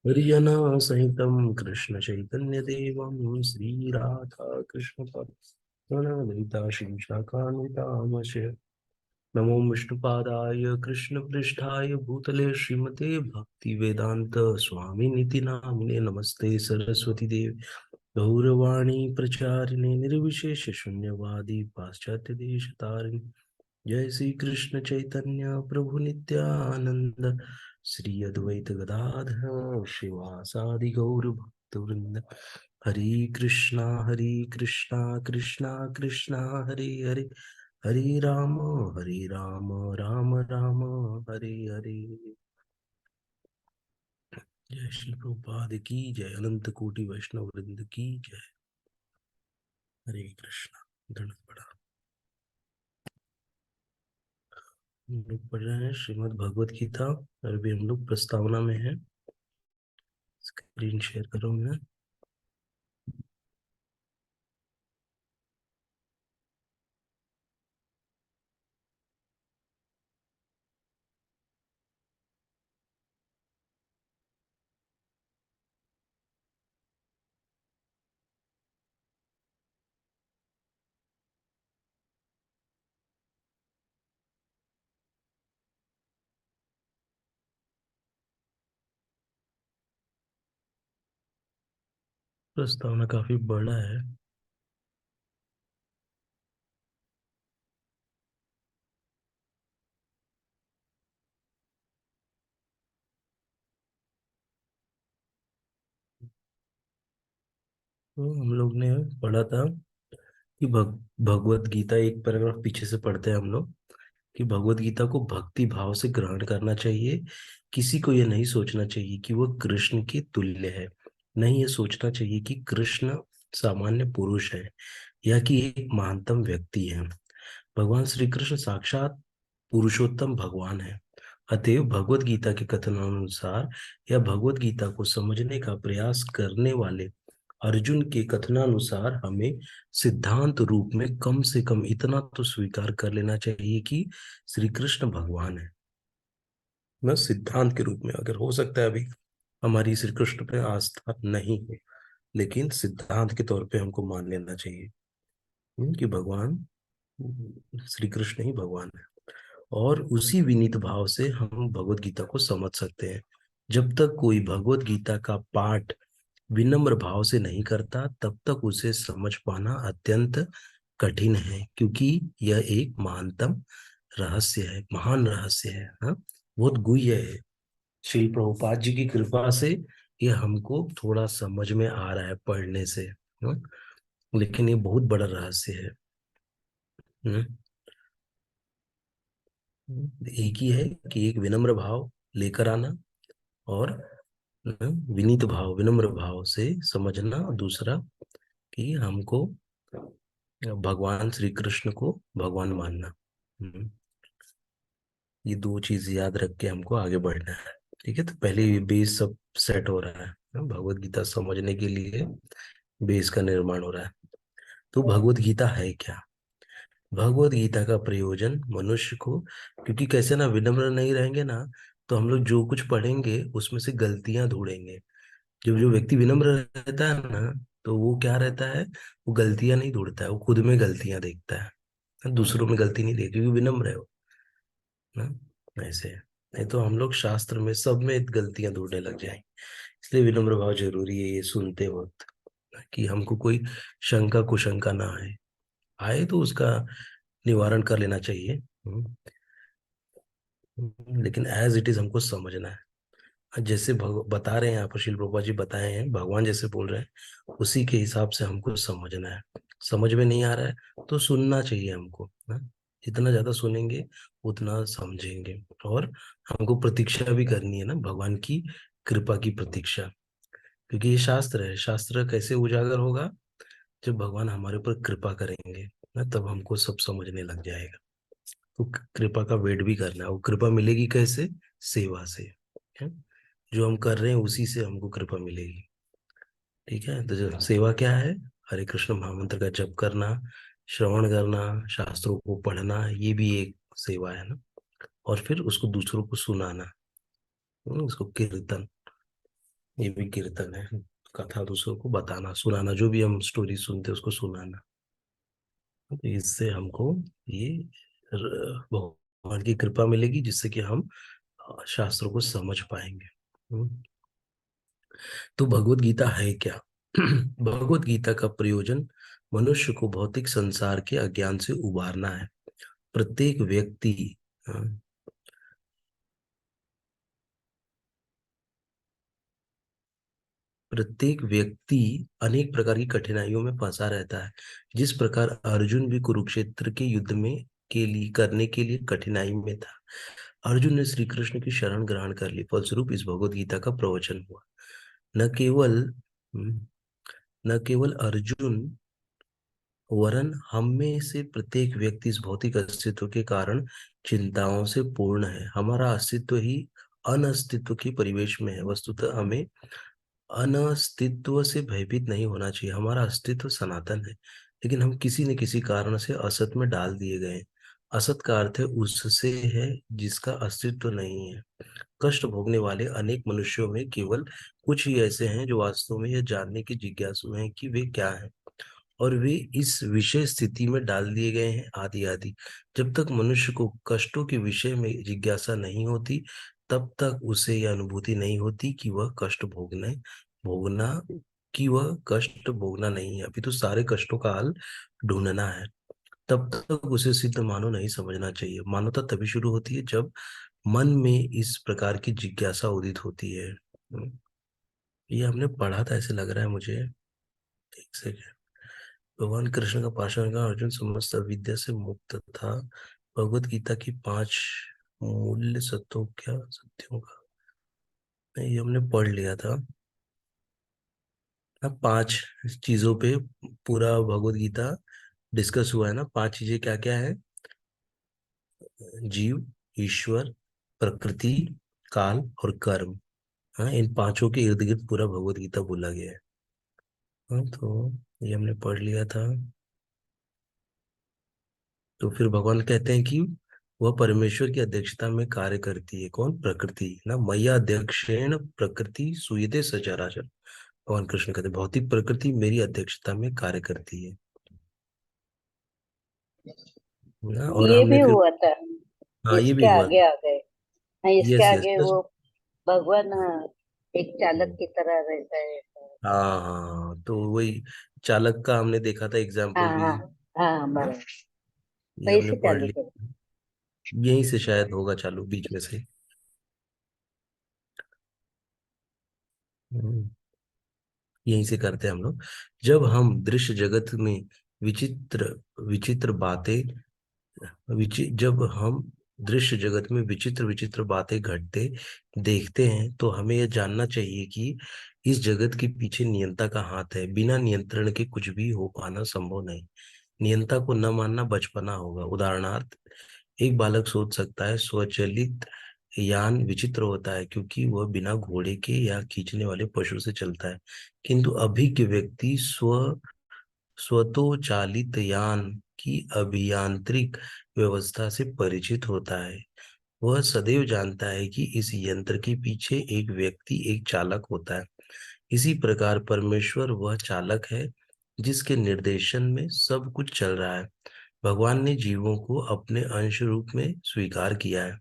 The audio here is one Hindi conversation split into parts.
हरिजना सहितं कृष्ण चैतन्य देवं श्रीराधा कृष्ण प्रणलिता श्रीशाखान्वितामश्य नमो विष्णुपादाय कृष्णपृष्ठाय भूतले श्रीमते भक्ति वेदांत स्वामी निति नामिने नमस्ते सरस्वती देव गौरवाणी प्रचारिणे निर्विशेष शून्यवादी पाश्चात्य देश तारिणी जय श्री कृष्ण चैतन्य प्रभु नित्यानंद श्री अद्वैत गदाधर शिवासादि गौर भक्त वृंद हरे कृष्णा कृष्णा कृष्णा हरे हरे हरे राम राम राम हरे हरे। जय श्री प्रभुपाद की जय। अनंत कोटि वैष्णव वृंद की जय। हरे कृष्णा। धन्यवाद पढ़ा। हम लोग पढ़ रहे हैं श्रीमद् भगवत गीता। अभी हम लोग प्रस्तावना में हैं। स्क्रीन शेयर कर रहा हूँ मैं। प्रस्तावना काफी बड़ा है। तो हम लोग ने पढ़ा था कि भगवत गीता, एक पैराग्राफ पीछे से पढ़ते हैं हम लोग, कि भगवत गीता को भक्ति भाव से ग्रहण करना चाहिए। किसी को यह नहीं सोचना चाहिए कि वह कृष्ण के तुल्य है। नहीं, ये सोचना चाहिए कि कृष्ण सामान्य पुरुष है या कि एक महानतम व्यक्ति है। भगवान श्री कृष्ण साक्षात पुरुषोत्तम भगवान है। अतएव भगवत गीता के कथनानुसार या भगवत गीता को समझने का प्रयास करने वाले अर्जुन के कथनानुसार हमें सिद्धांत रूप में कम से कम इतना तो स्वीकार कर लेना चाहिए कि श्री कृष्ण भगवान है। न सिद्धांत के रूप में, अगर हो सकता है अभी हमारी श्री कृष्ण पे आस्था नहीं है, लेकिन सिद्धांत के तौर पे हमको मान लेना चाहिए कि भगवान श्री कृष्ण ही भगवान है। और उसी विनीत भाव से हम भगवत गीता को समझ सकते हैं। जब तक कोई भगवत गीता का पाठ विनम्र भाव से नहीं करता, तब तक उसे समझ पाना अत्यंत कठिन है, क्योंकि यह एक महानतम रहस्य है, महान रहस्य है। हाँ, बहुत गुह्य है। श्री प्रभुपाद जी की कृपा से ये हमको थोड़ा समझ में आ रहा है पढ़ने से। हाँ? लेकिन ये बहुत बड़ा रहस्य है। हाँ? एक ही है कि एक विनम्र भाव लेकर आना, और विनीत भाव, विनम्र भाव से समझना। दूसरा कि हमको भगवान श्री कृष्ण को भगवान मानना। ये दो चीज याद रख के हमको आगे बढ़ना है। ठीक है, तो पहले ये बेस सब सेट हो रहा है। भगवत गीता समझने के लिए बेस का निर्माण हो रहा है। तो भगवत गीता है क्या? भगवत गीता का प्रयोजन मनुष्य को, क्योंकि कैसे ना, विनम्र नहीं रहेंगे ना, तो हम लोग जो कुछ पढ़ेंगे उसमें से गलतियां ढूंढेंगे। जब जो व्यक्ति विनम्र रहता है ना, तो वो क्या रहता है, वो गलतियां नहीं ढूंढता है, वो खुद में गलतियां देखता है, दूसरों में गलती नहीं देखता, क्योंकि विनम्र है वो ना। ऐसे है। नहीं तो हम लोग शास्त्र में सब में गलतियां ढूंढने लग जाएंगे। इसलिए विनम्र भाव जरूरी है ये सुनते वक्त, कि हमको कोई शंका कुशंका ना आए। आए तो उसका निवारण कर लेना चाहिए। लेकिन एज इट इज हमको समझना है। जैसे बता रहे हैं यहाँ पर श्रील प्रभुपाद जी बताए हैं, भगवान जैसे बोल रहे हैं, उसी के हिसाब से हमको समझना है। समझ में नहीं आ रहा है तो सुनना चाहिए हमको, हाँ? जितना ज्यादा सुनेंगे उतना समझेंगे। और हमको प्रतीक्षा भी करनी है ना, भगवान की कृपा की प्रतीक्षा। क्योंकि ये शास्त्र है। शास्त्र कैसे उजागर होगा? जब भगवान हमारे ऊपर कृपा करेंगे ना, तब हमको सब समझने लग जाएगा। तो कृपा का वेट भी करना है। वो कृपा मिलेगी कैसे? सेवा से। है? जो हम कर रहे हैं उसी से हमको कृपा मिलेगी। ठीक है, तो जो सेवा क्या है? हरे कृष्ण महामंत्र का जप करना, श्रवण करना, शास्त्रों को पढ़ना, ये भी एक सेवा है ना। और फिर उसको दूसरों को सुनाना। उसको कीर्तन, ये भी कीर्तन है। कथा दूसरों को बताना, सुनाना, जो भी हम स्टोरी सुनते हैं उसको सुनाना। तो इससे हमको ये भगवान की कृपा मिलेगी, जिससे कि हम शास्त्रों को समझ पाएंगे। हम्म। तो भगवत गीता है क्या? भगवत गीता का प्रयोजन मनुष्य को भौतिक संसार के अज्ञान से उबारना है। प्रत्येक व्यक्ति हाँ, प्रत्येक व्यक्ति अनेक प्रकार की कठिनाइयों में फंसा रहता है। जिस प्रकार अर्जुन भी कुरुक्षेत्र के युद्ध में के लिए करने के लिए कठिनाई में था, अर्जुन ने श्री कृष्ण की शरण ग्रहण कर ली। फलस्वरूप इस भगवत गीता का प्रवचन हुआ। न केवल न केवल अर्जुन, वरन हम में से प्रत्येक व्यक्ति इस भौतिक अस्तित्व के कारण चिंताओं से पूर्ण है। हमारा अस्तित्व ही अनअस्तित्व के परिवेश में है। वस्तुतः हमें अनअस्तित्व से भयभीत नहीं होना चाहिए। हमारा अस्तित्व सनातन है, लेकिन हम किसी न किसी कारण से असत में डाल दिए गए हैं। असत का अर्थ है उससे है जिसका अस्तित्व नहीं है। कष्ट भोगने वाले अनेक मनुष्यों में केवल कुछ ही ऐसे हैं जो वास्तव में यह जानने की जिज्ञासु हैं कि वे क्या हैं, और वे इस विषय स्थिति में डाल दिए गए हैं आदि आदि। जब तक मनुष्य को कष्टों के विषय में जिज्ञासा नहीं होती, तब तक उसे यह अनुभूति नहीं होती कि वह कष्ट भोगना वह कष्ट भोगना नहीं है, अभी तो सारे कष्टों का हल ढूंढना है। तब तक उसे सिद्ध मानो नहीं समझना चाहिए। मानवता तभी शुरू होती है जब मन में इस प्रकार की जिज्ञासा उदित होती है। ये हमने पढ़ा था, ऐसे लग रहा है मुझे। एक सेकेंड। भगवान कृष्ण का पाषाण का अर्जुन समस्त विद्या से मुक्त था। भगवत गीता की 5 मूल्य सत्यों, क्या सत्यों का, नहीं, ये हमने पढ़ लिया था। ना 5 चीजों पे पूरा भगवत गीता डिस्कस हुआ है ना। 5 चीजें क्या क्या है? जीव, ईश्वर, प्रकृति, काल और कर्म। हाँ, इन पांचों के इर्द गिर्द पूरा भगवत गीता बोला गया है। हाँ, तो ये हमने पढ़ लिया था। तो फिर भगवान कहते हैं कि वह परमेश्वर की अध्यक्षता में कार्य करती है। कौन? प्रकृति ना। मैया अध्यक्षेण प्रकृति सूयते सचराचर। भगवान कृष्ण कहते हैं भौतिक प्रकृति मेरी अध्यक्षता में कार्य करती है ना। और ये हमने भी फिर, हुआ था। हाँ, ये भी इसके हुआ। आगे आ गए। हाँ, इसके यस यस आगे यस। वो भगवान, हाँ, एक चालक की तरह रहता है। हाँ हाँ, तो वही चालक का हमने देखा था एग्जाम्पल हाँ भी। हाँ हाँ, बराबर। ये वही हमने से पढ़ चालू कर। लिया। यहीं से शायद होगा चालू, बीच में से। हम्म, यहीं से करते हैं हम लोग। जब हम दृश्य जगत में विचित्र विचित्र बातें जब हम दृश्य जगत में विचित्र विचित्र बातें घटते देखते हैं, तो हमें यह जानना चाहिए कि इस जगत के पीछे नियंता का हाथ है। बिना नियंत्रण के कुछ भी हो पाना संभव नहीं। नियंता को न मानना बचपना होगा। उदाहरणार्थ, एक बालक सोच सकता है स्वचालित यान विचित्र होता है क्योंकि वह बिना घोड़े के या खींचने वाले पशु से चलता है। किंतु अभिज्ञ व्यक्ति स्वतोचालित यान की अभियांत्रिक व्यवस्था से परिचित होता है। वह सदैव जानता है कि इस यंत्र के पीछे एक व्यक्ति, एक चालक होता है। इसी प्रकार परमेश्वर वह चालक है जिसके निर्देशन में सब कुछ चल रहा है। भगवान ने जीवों को अपने अंश रूप में स्वीकार किया है,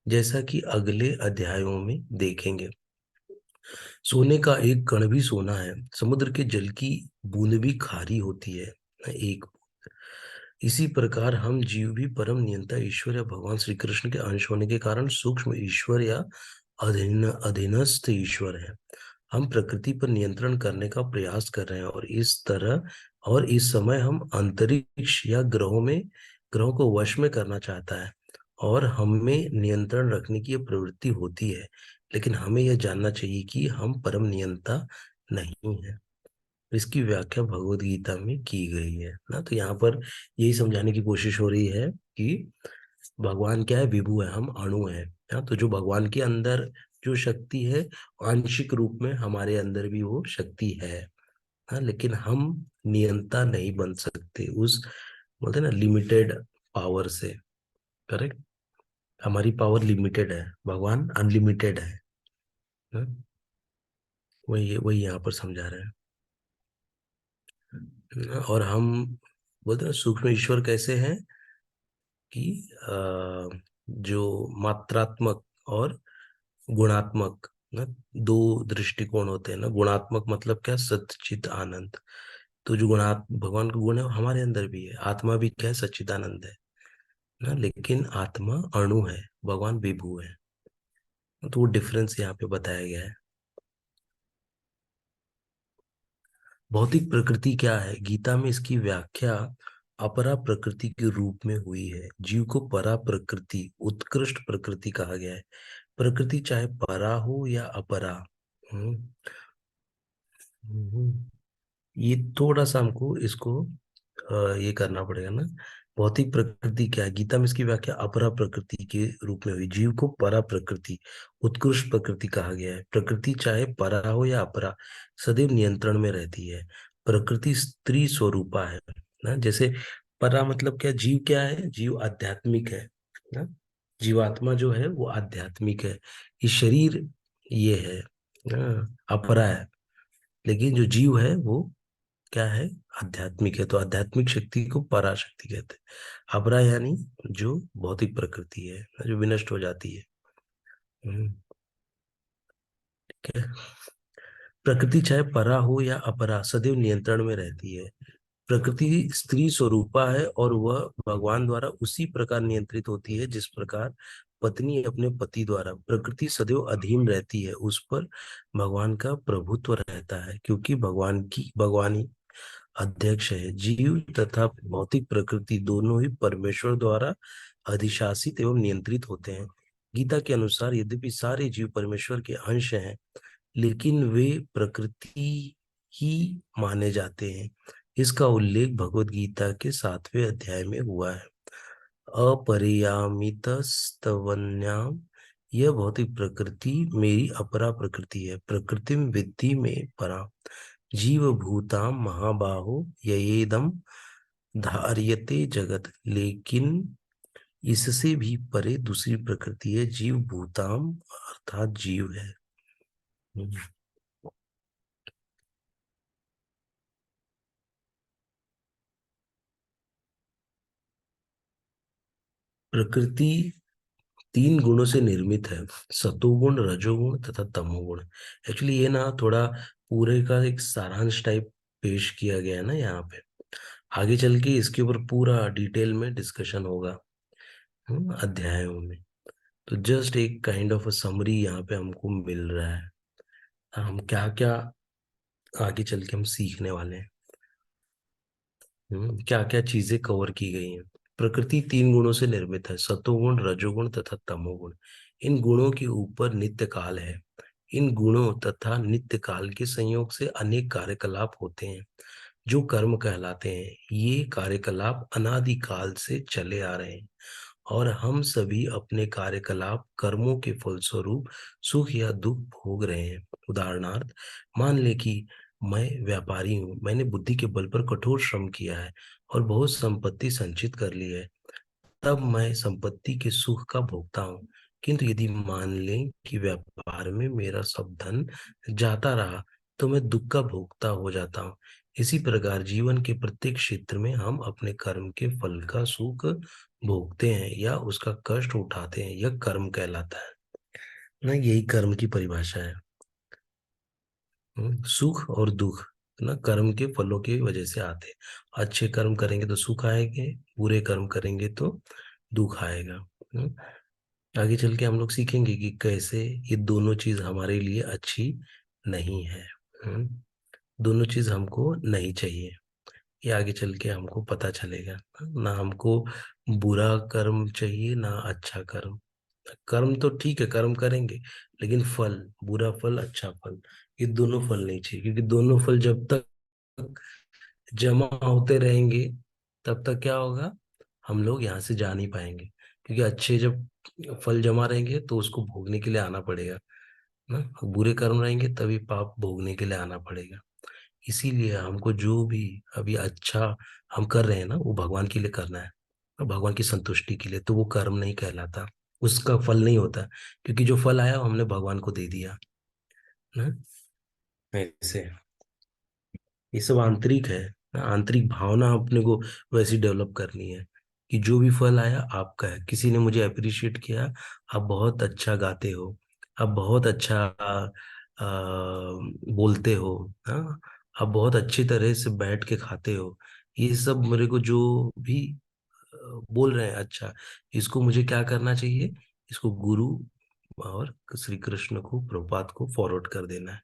जैसा कि अगले अध्यायों में देखेंगे। सोने का एक कण भी सोना है। समुद्र के जल की बूंद भी खारी होती है, एक। इसी प्रकार हम जीव भी परम नियंता ईश्वर या भगवान श्री कृष्ण के अंश होने के कारण सूक्ष्म ईश्वर या अधीनस्थ ईश्वर है। हम प्रकृति पर नियंत्रण करने का प्रयास कर रहे हैं, और इस समय हम अंतरिक्ष या ग्रहों को वश में करना चाहता है, और हमें नियंत्रण रखने की यह प्रवृत्ति होती है। लेकिन हमें यह जानना चाहिए कि हम परम नियंता नहीं है। इसकी व्याख्या भगवत गीता में की गई है ना। तो यहाँ पर यही समझाने की कोशिश हो रही है कि भगवान क्या है? विभु है, हम अणु है। हाँ, तो जो भगवान के अंदर जो शक्ति है, आंशिक रूप में हमारे अंदर भी वो शक्ति है। हाँ, लेकिन हम नियंता नहीं बन सकते उस, बोलते हैं ना, लिमिटेड पावर से। करेक्ट। हमारी पावर लिमिटेड है, भगवान अनलिमिटेड है। हाँ? वही वही यहाँ पर समझा रहे हैं। और हम बोलते हैं सूक्ष्म ईश्वर कैसे हैं कि जो मात्रात्मक और गुणात्मक ना, दो दृष्टिकोण होते हैं ना। गुणात्मक मतलब क्या, सच्चित आनंद। तो जो भगवान का गुण है वो हमारे अंदर भी है। आत्मा भी क्या है, सच्चिदानंद है ना। लेकिन आत्मा अणु है, भगवान विभु है। तो वो डिफरेंस यहाँ पे बताया गया है। भौतिक प्रकृति क्या है, गीता में इसकी व्याख्या अपरा प्रकृति के रूप में हुई है। जीव को परा प्रकृति, उत्कृष्ट प्रकृति कहा गया है। प्रकृति चाहे परा हो या अपरा। हम्म, हम्म, ये थोड़ा सा हमको इसको ये करना पड़ेगा ना। भौतिक प्रकृति क्या है, गीता में इसकी व्याख्या अपरा प्रकृति के रूप में हुई। जीव को परा प्रकृति, उत्कृष्ट प्रकृति कहा गया है। प्रकृति चाहे परा हो या अपरा, सदैव नियंत्रण में रहती है। प्रकृति स्त्री स्वरूपा है ना। जैसे परा मतलब क्या, जीव क्या है, जीव आध्यात्मिक है ना। जीवात्मा जो है वो आध्यात्मिक है। ये शरीर ये है ना, अपरा है। लेकिन जो जीव है वो क्या है, आध्यात्मिक है। तो आध्यात्मिक शक्ति को पराशक्ति कहते हैं। अपरा यानी जो भौतिक प्रकृति है, जो विनष्ट हो जाती है। हम्म, ठीक है। प्रकृति चाहे परा हो या अपरा, सदैव नियंत्रण में रहती है। प्रकृति स्त्री स्वरूपा है और वह भगवान द्वारा उसी प्रकार नियंत्रित होती है जिस प्रकार पत्नी अपने पति द्वारा। प्रकृति सदैव अधीन रहती है, उस पर भगवान का प्रभुत्व रहता है, क्योंकि भगवान ही अध्यक्ष है। जीव तथा भौतिक प्रकृति दोनों ही परमेश्वर द्वारा अधिशासित एवं नियंत्रित होते हैं। गीता के अनुसार यद्यपि सारे जीव परमेश्वर के अंश हैं, लेकिन वे प्रकृति ही माने जाते हैं। इसका उल्लेख भगवत गीता के 7वें अध्याय में हुआ है। अपरियामितस्तवन्याम, यह भौतिक प्रकृति मेरी अपरा प्रकृति है। प्रकृति विद्धि में परा, जीव भूताम महाबाहो ययेदम धार्यते जगत। लेकिन इससे भी परे दूसरी प्रकृति है, जीव भूताम अर्थात जीव है। हम्म। प्रकृति 3 गुणों से निर्मित है, सतोगुण, रजोगुण तथा तमोगुण। एक्चुअली ये ना थोड़ा पूरे का एक सारांश टाइप पेश किया गया है ना यहाँ पे। आगे चल के इसके ऊपर पूरा डिटेल में डिस्कशन होगा अध्यायों में। तो जस्ट एक काइंड ऑफ अ समरी यहाँ पे हमको मिल रहा है, हम क्या क्या आगे चल के हम सीखने वाले हैं। क्या क्या चीजें कवर की गई हैं। प्रकृति 3 गुणों से निर्मित है, सतोगुण, रजोगुण तथा तमोगुण। इन गुणों के ऊपर नित्य काल है। इन गुणों तथा नित्य काल के संयोग से अनेक कार्यकलाप होते हैं, जो कर्म कहलाते हैं। ये कार्यकलाप अनादि काल से चले आ रहे हैं, और हम सभी अपने कार्यकलाप कर्मों के फलस्वरूप सुख या दुख भोग रहे हैं। उदाहरणार्थ, मान ले कि मैं व्यापारी हूँ। मैंने बुद्धि के बल पर कठोर श्रम किया है और बहुत संपत्ति संचित कर ली है। तब मैं संपत्ति के सुख का भोगता हूँ। किंतु यदि मान लें कि व्यापार में मेरा सब धन जाता रहा, तो मैं दुख का भोगता हो जाता हूँ। इसी प्रकार जीवन के प्रत्येक क्षेत्र में हम अपने कर्म के फल का सुख भोगते हैं या उसका कष्ट उठाते हैं। यह कर्म कहलाता है ना। यही कर्म की परिभाषा है। सुख और दुख ना कर्म के फलों की वजह से आते हैं। अच्छे कर्म करेंगे तो सुख आएंगे, बुरे कर्म करेंगे तो दुख आएगा। हम्म, आगे चल के हम लोग सीखेंगे कि कैसे ये दोनों चीज हमारे लिए अच्छी नहीं है। हम्म, दोनों चीज हमको नहीं चाहिए। ये आगे चल के हमको पता चलेगा। ना हमको बुरा कर्म चाहिए ना अच्छा कर्म। कर्म तो ठीक है, कर्म करेंगे, लेकिन फल, बुरा फल अच्छा फल, ये दोनों फल नहीं चाहिए। क्योंकि दोनों फल जब तक जमा होते रहेंगे, तब तक क्या होगा, हम लोग यहाँ से जा नहीं पाएंगे। क्योंकि अच्छे जब फल जमा रहेंगे तो उसको भोगने के लिए आना पड़ेगा ना। बुरे कर्म रहेंगे तभी पाप भोगने के लिए आना पड़ेगा। इसीलिए हमको जो भी अभी अच्छा हम कर रहे हैं ना, वो भगवान के लिए करना है, और भगवान की संतुष्टि के लिए। तो वो कर्म नहीं कहलाता, उसका फल नहीं होता। क्योंकि जो फल आया वो हमने भगवान को दे दिया। ना, ऐसे ये सब आंतरिक है ना, आंतरिक भावना अपने को वैसी डेवलप करनी है कि जो भी फल आया आपका है। किसी ने मुझे अप्रिशिएट किया, आप बहुत अच्छा गाते हो, आप बहुत अच्छा बोलते हो, हाँ, आप बहुत अच्छी तरह से बैठ के खाते हो, ये सब मेरे को जो भी बोल रहे हैं अच्छा, इसको मुझे क्या करना चाहिए, इसको गुरु और श्री कृष्ण को, प्रभुपाद को फॉरवर्ड कर देना है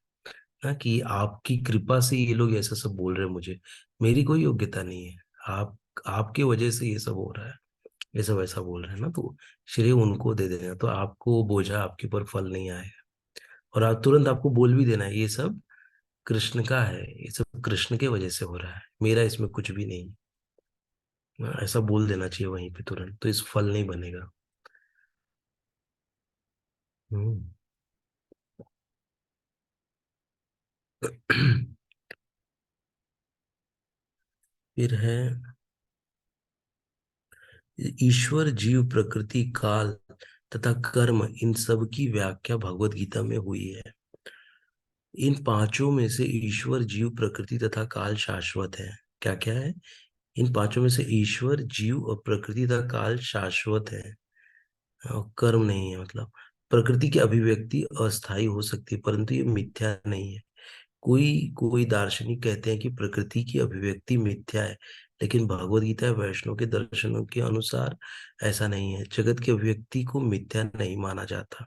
ना, कि आपकी कृपा से ये लोग ऐसा सब बोल रहे हैं मुझे, मेरी कोई योग्यता नहीं है, आप आपके वजह से ये सब हो रहा है, ये सब ऐसा बोल रहे हैं ना, तो श्रेय उनको दे देना, तो आपको बोझा आपके ऊपर फल नहीं आएगा। और आप तुरंत आपको बोल भी देना है, ये सब कृष्ण का है, ये सब कृष्ण के वजह से हो रहा है, मेरा इसमें कुछ भी नहीं। हाँ, ऐसा बोल देना चाहिए वहीं पे तुरंत, तो इस फल नहीं बनेगा। हम्म। फिर है ईश्वर, जीव, प्रकृति, काल तथा कर्म, इन सब की व्याख्या भगवत गीता में हुई है। इन पांचों में से ईश्वर, जीव, प्रकृति तथा काल शाश्वत है। क्या क्या है? इन पांचों में से ईश्वर, जीव और प्रकृति तथा काल शाश्वत है, और कर्म नहीं है। मतलब प्रकृति की अभिव्यक्ति अस्थायी हो सकती है, परंतु ये मिथ्या नहीं है। कोई कोई दार्शनिक कहते हैं कि प्रकृति की अभिव्यक्ति मिथ्या है, लेकिन भगवत गीता वैष्णव के दर्शनों के अनुसार ऐसा नहीं है। जगत की अभिव्यक्ति को मिथ्या नहीं माना जाता,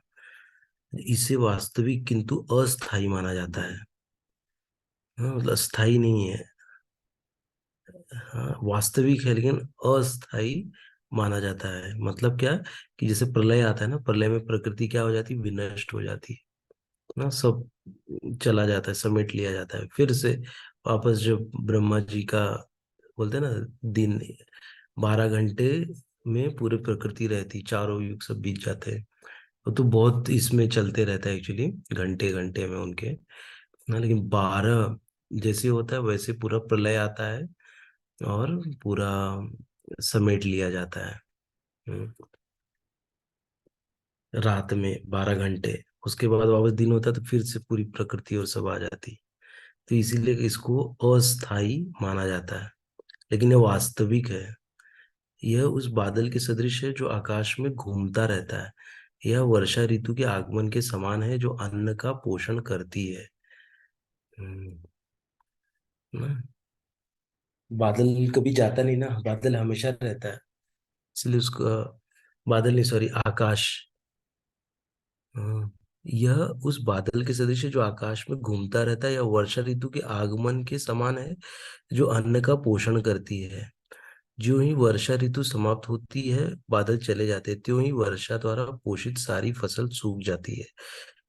इसे वास्तविक किंतु अस्थायी माना जाता है। हाँ, मतलब स्थायी नहीं है। हाँ, वास्तविक है लेकिन अस्थायी माना जाता है। मतलब क्या, कि जैसे प्रलय आता है ना, प्रलय में प्रकृति क्या हो जाती है, विनष्ट हो जाती है ना, सब चला जाता है, समेट लिया जाता है, फिर से वापस जब ब्रह्मा जी का बोलते हैं ना, दिन 12 घंटे में पूरी प्रकृति रहती, चारों युग सब बीत जाते हैं। वो तो बहुत इसमें चलते रहता है एक्चुअली, घंटे घंटे में उनके ना, लेकिन 12 जैसे होता है वैसे पूरा प्रलय आता है और पूरा समेट लिया जाता है। हम्म, रात में 12 घंटे, उसके बाद वापस दिन होता है तो फिर से पूरी प्रकृति और सब आ जाती। तो इसीलिए इसको अस्थाई माना जाता है, लेकिन ये वास्तविक है। यह उस बादल के सदृश है जो आकाश में घूमता रहता है। यह वर्षा ऋतु के आगमन के समान है, जो अन्न का पोषण करती है। हम्म, ना, बादल कभी जाता नहीं ना, बादल हमेशा रहता है, इसलिए उसको बादल नहीं, सॉरी, आकाश। हाँ, यह उस बादल के सदृश है जो आकाश में घूमता रहता है, या वर्षा ऋतु के आगमन के समान है, जो अन्न का पोषण करती है। ज्यों ही वर्षा ऋतु समाप्त होती है, बादल चले जाते हैं, त्यों ही वर्षा द्वारा पोषित सारी फसल सूख जाती है।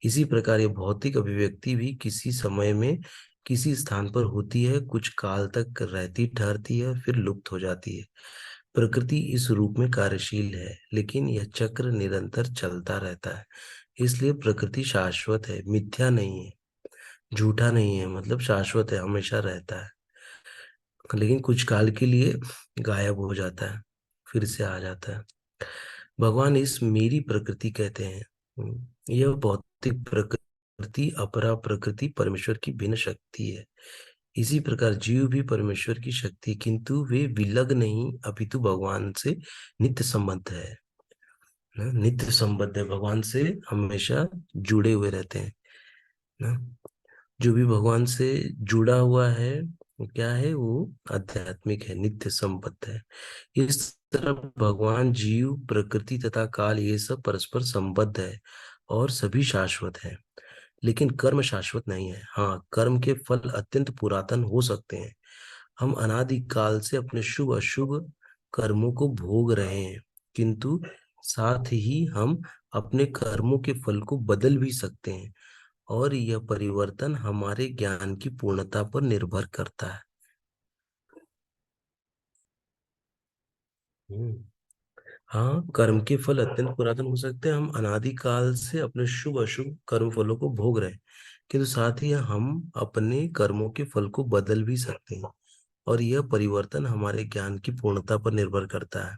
इसी प्रकार ये भौतिक अभिव्यक्ति भी किसी समय में किसी स्थान पर होती है, कुछ काल तक रहती ठहरती है, फिर लुप्त हो जाती है। प्रकृति इस रूप में कार्यशील है, लेकिन यह चक्र निरंतर चलता रहता है। इसलिए प्रकृति शाश्वत है, मिथ्या नहीं है, झूठा नहीं है, मतलब शाश्वत है, हमेशा रहता है, लेकिन कुछ काल के लिए गायब हो जाता है, फिर से आ जाता है। भगवान इस मेरी प्रकृति कहते हैं। यह भौतिक प्रकृति, अपरा प्रकृति परमेश्वर की भिन्न शक्ति है। इसी प्रकार जीव भी परमेश्वर की शक्ति, किंतु वे विलग नहीं, अपितु भगवान से नित्य संबंध है ना, नित्य संबंध है, भगवान से हमेशा जुड़े हुए रहते हैं ना। जो भी भगवान से जुड़ा हुआ है वो क्या है, वो आध्यात्मिक है, नित्य संबद्ध है। इस तरह भगवान, जीव, प्रकृति तथा काल, ये सब परस्पर संबद्ध है और सभी शाश्वत है, लेकिन कर्म शाश्वत नहीं है। हाँ, कर्म के फल अत्यंत पुरातन हो सकते हैं। हम अनादि काल से अपने शुभ अशुभ कर्मों को भोग रहे हैं, किंतु साथ ही हम अपने कर्मों के फल को बदल भी सकते हैं, और यह परिवर्तन हमारे ज्ञान की पूर्णता पर निर्भर करता है। हम्म। हाँ, कर्म के फल अत्यंत पुरातन हो सकते हैं, हम अनादि काल से अपने शुभ अशुभ कर्म फलों को भोग रहे हैं, किंतु साथ ही हम अपने कर्मों के फल को बदल भी सकते हैं, और यह परिवर्तन हमारे ज्ञान की पूर्णता पर निर्भर करता है।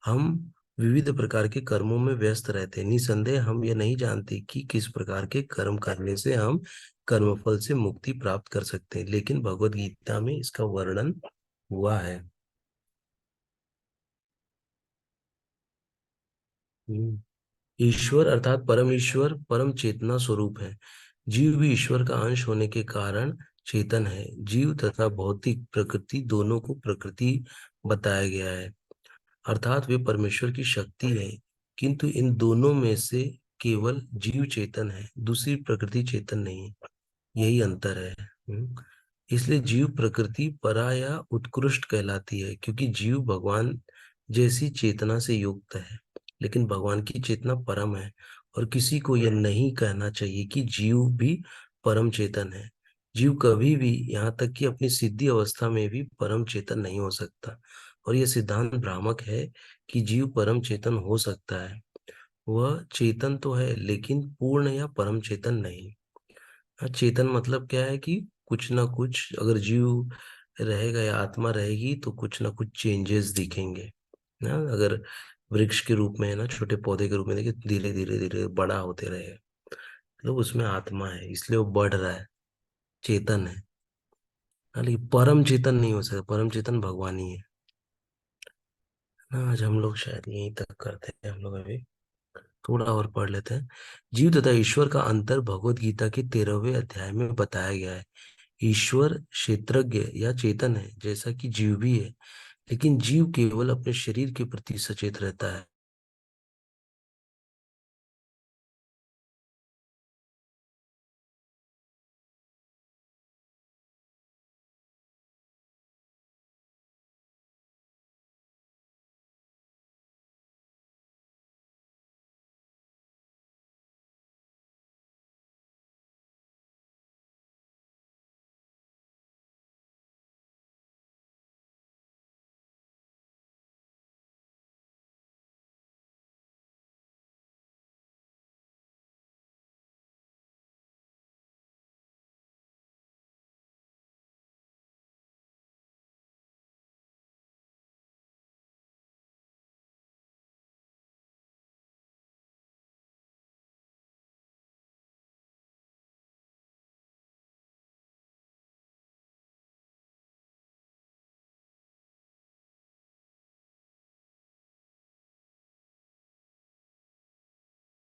हम विविध प्रकार के कर्मों में व्यस्त रहते हैं। निसंदेह हम यह नहीं जानते कि किस प्रकार के कर्म करने से हम कर्मफल से मुक्ति प्राप्त कर सकते हैं, लेकिन भगवत गीता में इसका वर्णन हुआ है। ईश्वर अर्थात परम ईश्वर परम चेतना स्वरूप है। जीव भी ईश्वर का अंश होने के कारण चेतन है। जीव तथा भौतिक प्रकृति दोनों को प्रकृति बताया गया है, अर्थात वे परमेश्वर की शक्ति है। किंतु इन दोनों में से केवल जीव चेतन है, दूसरी प्रकृति चेतन नहीं है। यही अंतर है। इसलिए जीव प्रकृति परा या उत्कृष्ट कहलाती है, क्योंकि जीव भगवान जैसी चेतना से युक्त है, लेकिन भगवान की चेतना परम है। और किसी को यह नहीं कहना चाहिए कि जीव भी परम चेतन है। जीव कभी भी, यहाँ तक कि अपनी सिद्धि अवस्था में भी परम चेतन नहीं हो सकता। और यह सिद्धांत भ्रामक है कि जीव परम चेतन हो सकता है। वह चेतन तो है, लेकिन पूर्ण या परम चेतन नहीं। हाँ, चेतन मतलब क्या है कि कुछ ना कुछ, अगर जीव रहेगा या आत्मा रहेगी तो कुछ ना कुछ चेंजेस दिखेंगे ना। अगर वृक्ष के रूप में है ना, छोटे पौधे के रूप में देखिए, धीरे धीरे धीरे बड़ा होते रहे, मतलब उसमें आत्मा है, इसलिए वो बढ़ रहा है, चेतन है। हाँ, लेकिन परम चेतन नहीं हो सकता। परम चेतन भगवान ही है ना। आज हम लोग शायद यहीं तक करते हैं, हम लोग अभी थोड़ा और पढ़ लेते हैं। जीव तथा ईश्वर का अंतर भगवत गीता के 13वें अध्याय में बताया गया है। ईश्वर क्षेत्रज्ञ या चेतन है, जैसा कि जीव भी है, लेकिन जीव केवल अपने शरीर के प्रति सचेत रहता है।